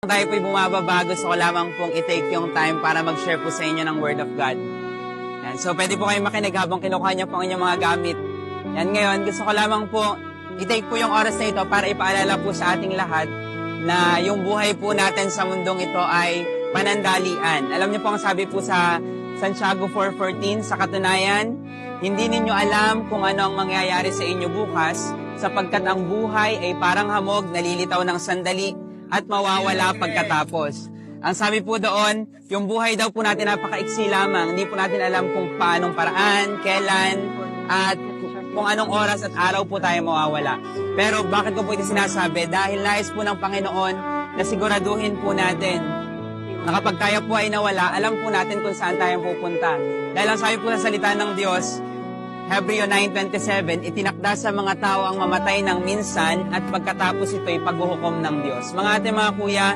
tayo po'y bumababa, gusto ko lamang pong i-take yung time para mag-share po sa inyo ng Word of God. Yan. So, pwede po kayong makinig habang kinukuha niyo po ang inyong mga gamit. Yan, ngayon, gusto ko lamang po i-take po yung oras na ito para ipaalala po sa ating lahat na yung buhay po natin sa mundong ito ay panandalian. Alam niyo po ang sabi po sa Santiago 4:14, sa katunayan, hindi ninyo alam kung ano ang mangyayari sa inyo bukas, sapagkat ang buhay ay parang hamog, nalilitaw ng sandali at mawawala pagkatapos. Ang sabi po doon, yung buhay daw po natin napakaiksi lamang. Hindi po natin alam kung paanong paraan, kailan, at kung anong oras at araw po tayo mawawala. Pero bakit ko po ito sinasabi? Dahil nais po ng Panginoon na siguraduhin po natin na kapag tayo po ay nawala, alam po natin kung saan tayo pupunta. Dahil ang sabi po sa salita ng Diyos, Hebreo 9:27, itinakda sa mga tao ang mamatay ng minsan at pagkatapos ito'y paghuhukom ng Diyos. Mga ate, mga kuya,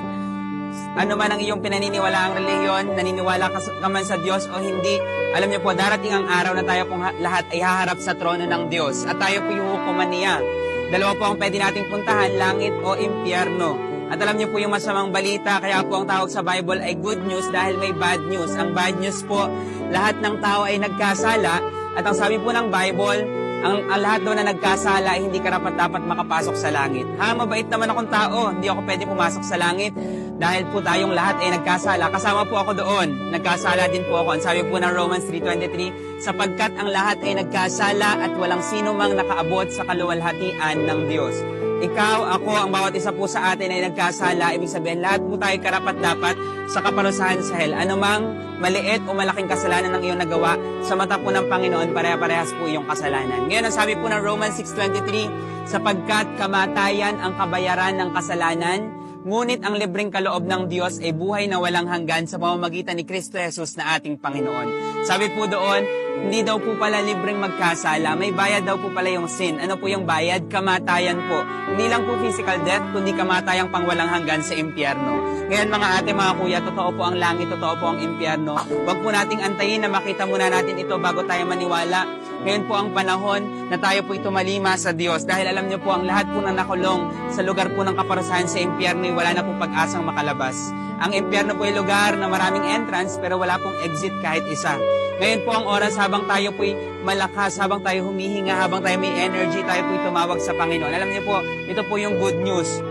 ano man ang iyong pinaniniwalaang relihiyon, naniniwala ka man sa Diyos o hindi, alam niyo po, darating ang araw na tayo pong lahat ay haharap sa trono ng Diyos at tayo po ihuhukuman niya. Dalawa po ang pwede nating puntahan, langit o impyerno. At alam niyo po yung masamang balita, kaya po ang tawag sa Bible ay good news dahil may bad news. Ang bad news po, lahat ng tao ay nagkasala. At ang sabi po ng Bible, ang lahat daw na nagkasala ay hindi karapat-dapat makapasok sa langit. Mabait naman akong tao, hindi ako pwede pumasok sa langit dahil po tayong lahat ay nagkasala. Kasama po ako doon, nagkasala din po ako. Ang sabi po ng Romans 3:23, sapagkat ang lahat ay nagkasala at walang sino mang nakaabot sa kaluwalhatian ng Diyos. Ikaw, ako, ang bawat isa po sa atin ay nagkasala. Ibig sabihin, lahat po tayo karapat-dapat sa kaparusahan sa hell. Anumang maliit o malaking kasalanan ng iyong nagawa, sa mata po ng Panginoon, pareha-parehas po iyong kasalanan. Ngayon, ang sabi po ng Romans 6:23, sapagkat kamatayan ang kabayaran ng kasalanan, ngunit ang libreng kaloob ng Diyos ay buhay na walang hanggan sa pamamagitan ni Kristo Jesus na ating Panginoon. Sabi po doon, hindi daw po pala libreng magkasala, may bayad daw po pala yung sin. Ano po yung bayad? Kamatayan po. Hindi lang po physical death, kundi kamatayang pangwalang hanggan sa impyerno. Ngayon mga ate, mga kuya, totoo po ang langit, totoo po ang impyerno. Huwag po nating antayin na makita muna natin ito bago tayo maniwala. Ngayon po ang panahon na tayo po tumalima sa Diyos dahil alam niyo po ang lahat po na nakulong sa lugar po ng kaparusahan sa impyerno ay wala na pong pag-asang makalabas. Ang impyerno po ay lugar na maraming entrance pero wala pong exit kahit isa. Ngayon po ang oras habang tayo po malakas, habang tayo humihinga, habang tayo may energy, tayo po tumawag sa Panginoon. Alam niyo po, ito po yung good news.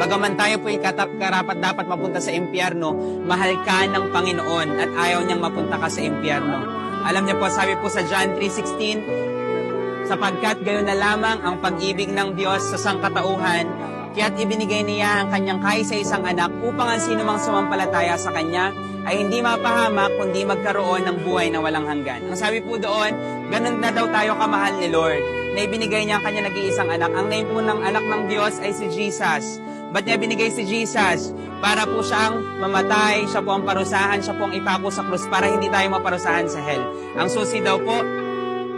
Bagaman tayo po karapat dapat mapunta sa impyerno, mahal ka ng Panginoon at ayaw niyang mapunta ka sa impyerno. Alam niyo po, sabi po sa John 3:16, sapagkat gayon na lamang ang pag-ibig ng Diyos sa sangkatauhan, kaya't ibinigay niya ang kanyang kaisa-isang anak upang ang sino mang sumampalataya sa kanya ay hindi mapahamak kundi magkaroon ng buhay na walang hanggan. Ang sabi po doon, ganun na daw tayo kamahal ni Lord, na ibinigay niya ang kanyang nag-iisang anak. Ang name po ng anak ng Diyos ay si Jesus. Ba't niya binigay si Jesus? Para po siyang mamatay, siya po ang parusahan, siya po ang ipako sa krus para hindi tayo maparusahan sa hell. Ang susi daw po,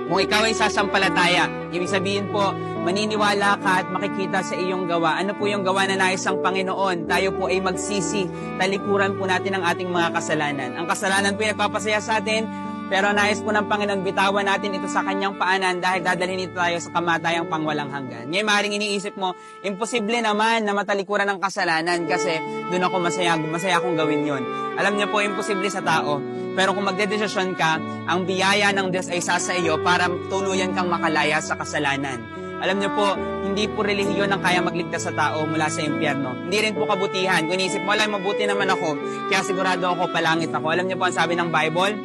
kung ikaw ay sasampalataya, ibig sabihin po, maniniwala ka at makikita sa iyong gawa. Ano po yung gawa na nais ang Panginoon? Tayo po ay magsisi, talikuran po natin ang ating mga kasalanan. Ang kasalanan po ay nagpapasaya sa atin, pero nais po ng Panginoon, bitawan natin ito sa kanyang paanan dahil dadalhin ito tayo sa kamatayang pangwalang hanggan. Ngayon, maaaring iniisip mo, imposible naman na matalikuran ng kasalanan kasi doon ako masaya akong gawin yon. Alam niyo po, imposible sa tao. Pero kung magdedesisyon ka, ang biyaya ng Diyos ay sa iyo para tuluyan kang makalaya sa kasalanan. Alam niyo po, hindi po relihiyon ang kaya magligtas sa tao mula sa impyerno. Hindi rin po kabutihan. Kung iniisip mo, mabuti naman ako, kaya sigurado ako palangit ako. Alam niyo po ang sabi ng Bible?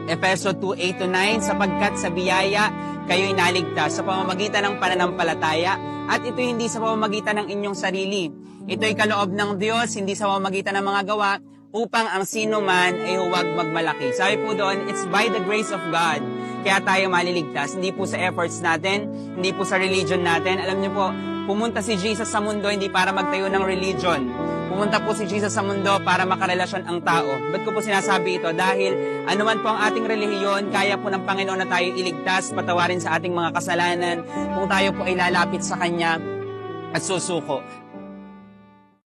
Efeso 2:8-9, sapagkat sa biyaya kayo'y naligtas sa pamamagitan ng pananampalataya at ito hindi sa pamamagitan ng inyong sarili. Ito'y kaloob ng Diyos, hindi sa pamamagitan ng mga gawa, upang ang sino man ay huwag magmalaki. Sabi po doon, it's by the grace of God kaya tayo maliligtas. Hindi po sa efforts natin, hindi po sa religion natin. Alam niyo po, pumunta si Jesus sa mundo hindi para magtayo ng religion. Pumunta po si Jesus sa mundo para makarelasyon ang tao. Ba't ko po sinasabi ito? Dahil anuman po ang ating relihiyon, kaya po ng Panginoon na tayo iligtas, patawarin sa ating mga kasalanan, kung tayo po ay lalapit sa Kanya at susuko.